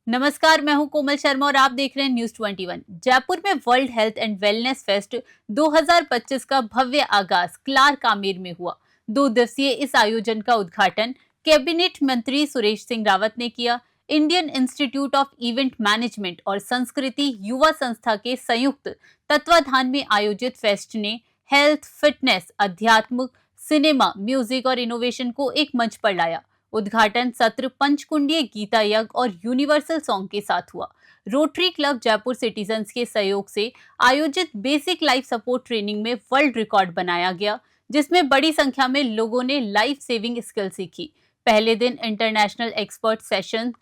नमस्कार, मैं हूं कोमल शर्मा और आप देख रहे हैं न्यूज 21। जयपुर में world health and wellness fest 2025 का भव्य आगाज क्लार्क आमेर में हुआ। 2 दिवसीय इस आयोजन का उद्घाटन कैबिनेट मंत्री सुरेश सिंह रावत ने किया। Indian institute of event management और संस्कृति युवा संस्था के संयुक्त तत्वाधान में आयोजित फेस्ट ने हेल्थ, फिटनेस, अध्यात्म, सिनेमा, म्यूजिक और इनोवेशन को एक मंच पर लाया। उद्घाटन सत्र पंचकुंडीय गीता यज्ञ और यूनिवर्सल सॉन्ग के साथ हुआ। रोटरी क्लब जयपुर सिटीजन्स के सहयोग से आयोजित बेसिक लाइफ सपोर्ट ट्रेनिंग में वर्ल्ड रिकॉर्ड बनाया गया, जिसमें बड़ी संख्या में लोगों ने लाइफ सेविंग स्किल सीखी। पहले दिन international expert session,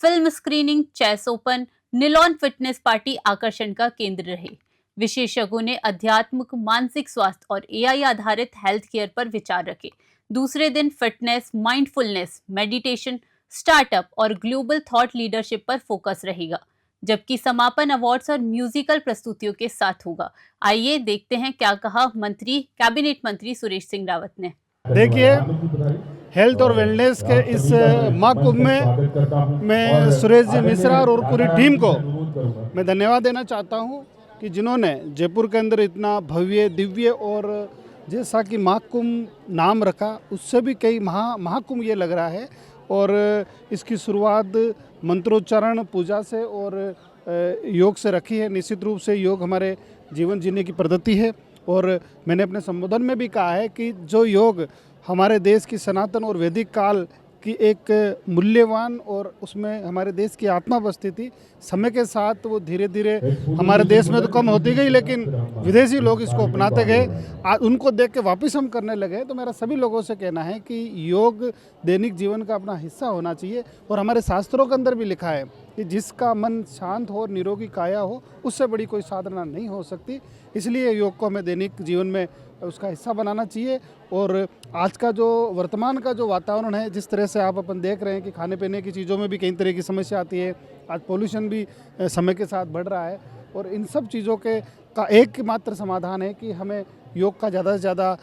film screening, chess open, निलॉन फिटनेस पार्टी आकर्षण का केंद्र रहे। विशेषज्ञों ने आध्यात्मिक, मानसिक स्वास्थ्य और एआई आधारित हेल्थ केयर पर विचार रखे। दूसरे दिन फिटनेस, माइंडफुलनेस, मेडिटेशन, स्टार्टअप और ग्लोबल थॉट लीडरशिप पर फोकस रहेगा, जबकि समापन अवार्ड्स और म्यूजिकल प्रस्तुतियों के साथ होगा। आइए देखते हैं क्या कहा कैबिनेट मंत्री सुरेश सिंह रावत ने। देखिए, हेल्थ और वेलनेस के इस महाकुंभ में मैं सुरेश जी मिश्रा और पूरी टीम को मैं धन्यवाद देना चाहता हूं कि जिन्होंने जयपुर के अंदर इतना भव्य, दिव्य और जैसा कि महाकुंभ नाम रखा, उससे भी कई महाकुंभ ये लग रहा है। और इसकी शुरुआत मंत्रोच्चारण, पूजा से और योग से रखी है। निश्चित रूप से योग हमारे जीवन जीने की पद्धति है और मैंने अपने संबोधन में भी कहा है कि जो योग हमारे देश की सनातन और वैदिक काल की एक मूल्यवान और उसमें हमारे देश की आत्मा बसती थी, समय के साथ वो धीरे धीरे हमारे देश में तो कम होती गई, लेकिन विदेशी लोग इसको अपनाते गए। उनको देख के वापस हम करने लगे। तो मेरा सभी लोगों से कहना है कि योग दैनिक जीवन का अपना हिस्सा होना चाहिए। और हमारे शास्त्रों के अंदर भी लिखा है कि जिसका मन शांत हो, निरोगी काया हो, उससे बड़ी कोई साधना नहीं हो सकती। इसलिए योग को हमें दैनिक जीवन में उसका हिस्सा बनाना चाहिए। और आज का जो वर्तमान का जो वातावरण है, जिस तरह से आप अपन देख रहे हैं कि खाने पीने की चीज़ों में भी कई तरह की समस्या आती है, आज पोल्यूशन भी समय के साथ बढ़ रहा है। और इन सब चीज़ों के का एक मात्र समाधान है कि हमें योग का ज़्यादा से ज़्यादा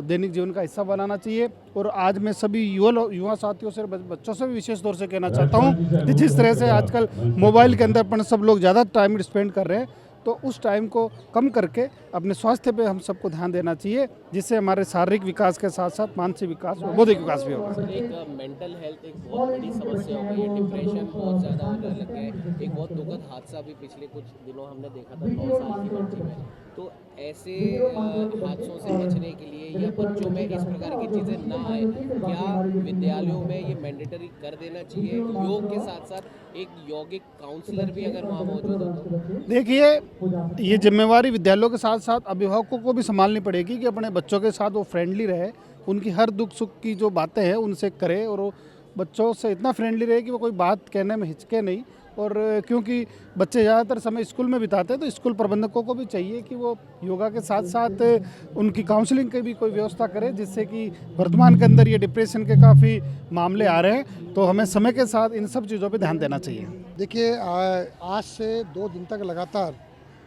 दैनिक जीवन का हिस्सा बनाना चाहिए। और आज मैं सभी युवा साथियों से, बच्चों से भी विशेष तौर से कहना चाहता हूँ कि जिस तरह से आजकल मोबाइल के अंदर अपन सब लोग ज़्यादा टाइम स्पेंड कर रहे हैं, तो उस टाइम को कम करके अपने स्वास्थ्य पे हम सबको ध्यान देना चाहिए, जिससे हमारे शारीरिक विकास के साथ साथ मानसिक विकास और बौद्धिक विकास भी होगा। एक मेंटल हेल्थ एक बहुत बड़ी समस्या हो गई है, डिप्रेशन बहुत ज़्यादा होने लग गया है। एक बहुत दुखद हादसा भी पिछले कुछ दिनों हमने देखा था 9 साल की बच्ची में। तो ऐसे हादसों से बचने के लिए या बच्चों में इस प्रकार की चीज़ें ना आए, क्या विद्यालयों में ये मैंडेटरी कर देना चाहिए? योग के साथ साथ एक यौगिक काउंसलर भी अगर वहाँ मौजूद हो तो? देखिए, ये जिम्मेवारी विद्यालयों के साथ साथ अभिभावकों को भी संभालनी पड़ेगी कि अपने बच्चों के साथ वो फ्रेंडली रहे, उनकी हर दुख सुख की जो बातें हैं उनसे करे, और वो बच्चों से इतना फ्रेंडली रहे कि वो कोई बात कहने में हिचके नहीं। और क्योंकि बच्चे ज़्यादातर समय स्कूल में बिताते हैं, तो स्कूल प्रबंधकों को भी चाहिए कि वो योगा के साथ साथ उनकी काउंसलिंग की भी कोई व्यवस्था करे, जिससे कि वर्तमान के अंदर ये डिप्रेशन के काफ़ी मामले आ रहे हैं। तो हमें समय के साथ इन सब चीज़ों पर ध्यान देना चाहिए। देखिए, आज से 2 दिन तक लगातार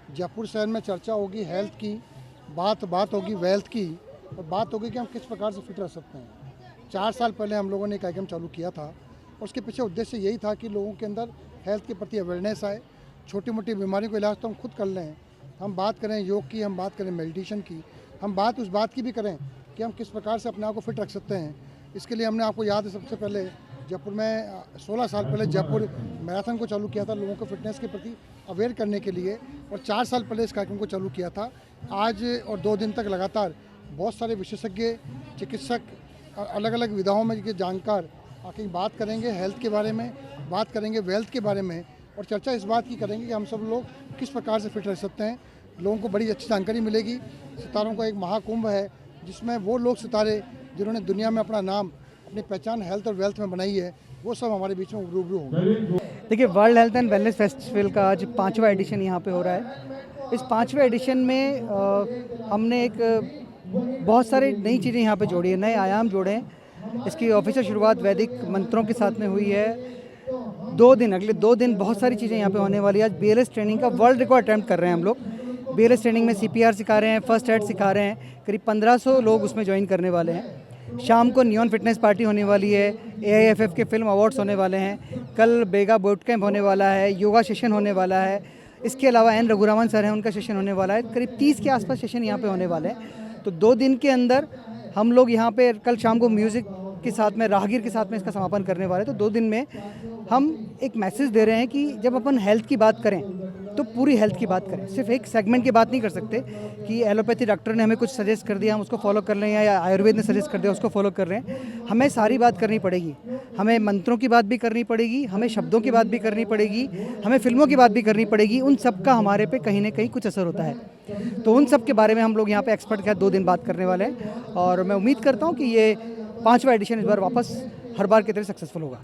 जयपुर शहर में चर्चा होगी हेल्थ की, बात होगी वेल्थ की, और बात होगी कि हम किस प्रकार से फिट रह सकते हैं। 4 साल पहले हम लोगों ने एक कार्यक्रम चालू किया था और उसके पीछे उद्देश्य यही था कि लोगों के अंदर हेल्थ के प्रति अवेयरनेस आए। छोटी मोटी बीमारियों का इलाज तो हम खुद कर लें, हम बात करें योग की, हम बात करें मेडिटेशन की, हम बात उस बात की भी करें कि हम किस प्रकार से अपने आप को फिट रख सकते हैं। इसके लिए हमने, आपको याद है, सबसे पहले जयपुर में 16 साल पहले जयपुर मैराथन को चालू किया था लोगों को फिटनेस के प्रति अवेयर करने के लिए, और 4 साल पहले इस कार्यक्रम को चालू किया था। आज और 2 दिन तक लगातार बहुत सारे विशेषज्ञ, चिकित्सक, अलग अलग विधाओं में के जानकार आके बात करेंगे हेल्थ के बारे में, बात करेंगे वेल्थ के बारे में, और चर्चा इस बात की करेंगे कि हम सब लोग किस प्रकार से फिट रह सकते हैं। लोगों को बड़ी अच्छी जानकारी मिलेगी। सितारों का एक महाकुंभ है, जिसमें वो लोग सितारे जिन्होंने दुनिया में अपना नाम, अपनी पहचान हेल्थ और वेल्थ में बनाई है, वो सब हमारे बीच में रूबरू होंगे। देखिए, world health and wellness festival का आज 5वां एडिशन यहाँ पे हो रहा है। इस 5वें एडिशन में हमने एक बहुत सारी नई चीज़ें यहाँ पे जोड़ी है, नए आयाम जोड़े हैं। इसकी ऑफिशियल शुरुआत वैदिक मंत्रों के साथ में हुई है। अगले 2 दिन बहुत सारी चीज़ें यहाँ पे होने वाली है। आज BLS ट्रेनिंग का वर्ल्ड रिकॉर्ड अटेम्प्ट कर रहे हैं हम लोग। BLS ट्रेनिंग में CPR सिखा रहे हैं, फर्स्ट एड सिखा रहे हैं। करीब 1500 लोग उसमें ज्वाइन करने वाले हैं। शाम को नियॉन फिटनेस पार्टी होने वाली है, AIFF के फिल्म अवार्ड्स होने वाले हैं, कल बेगा बोट कैंप होने वाला है, योगा सेशन होने वाला है, इसके अलावा N रघुरामन सर हैं, उनका सेशन होने वाला है। करीब 30 के आसपास सेशन यहाँ पे होने वाले हैं। तो 2 दिन के अंदर हम लोग यहाँ पे कल शाम को म्यूज़िक के साथ में, राहगीर के साथ में इसका समापन करने वाले हैं। तो 2 दिन में हम एक मैसेज दे रहे हैं कि जब अपन हेल्थ की बात करें तो पूरी हेल्थ की बात करें, सिर्फ एक सेगमेंट की बात नहीं कर सकते कि एलोपैथी डॉक्टर ने हमें कुछ सजेस्ट कर दिया हम उसको फॉलो कर लें, या आयुर्वेद ने सजेस्ट कर दिया उसको फॉलो कर रहे हैं। हमें सारी बात करनी पड़ेगी, हमें मंत्रों की बात भी करनी पड़ेगी, हमें शब्दों की बात भी करनी पड़ेगी, हमें फिल्मों की बात भी करनी पड़ेगी। उन सब का हमारे पे कहीं ना कहीं कुछ असर होता है, तो उन सब के बारे में हम लोग यहाँ पे एक्सपर्ट के साथ 2 दिन बात करने वाले हैं। और मैं उम्मीद करता हूँ कि ये 5वां एडिशन इस बार वापस हर बार की तरह सक्सेसफुल होगा।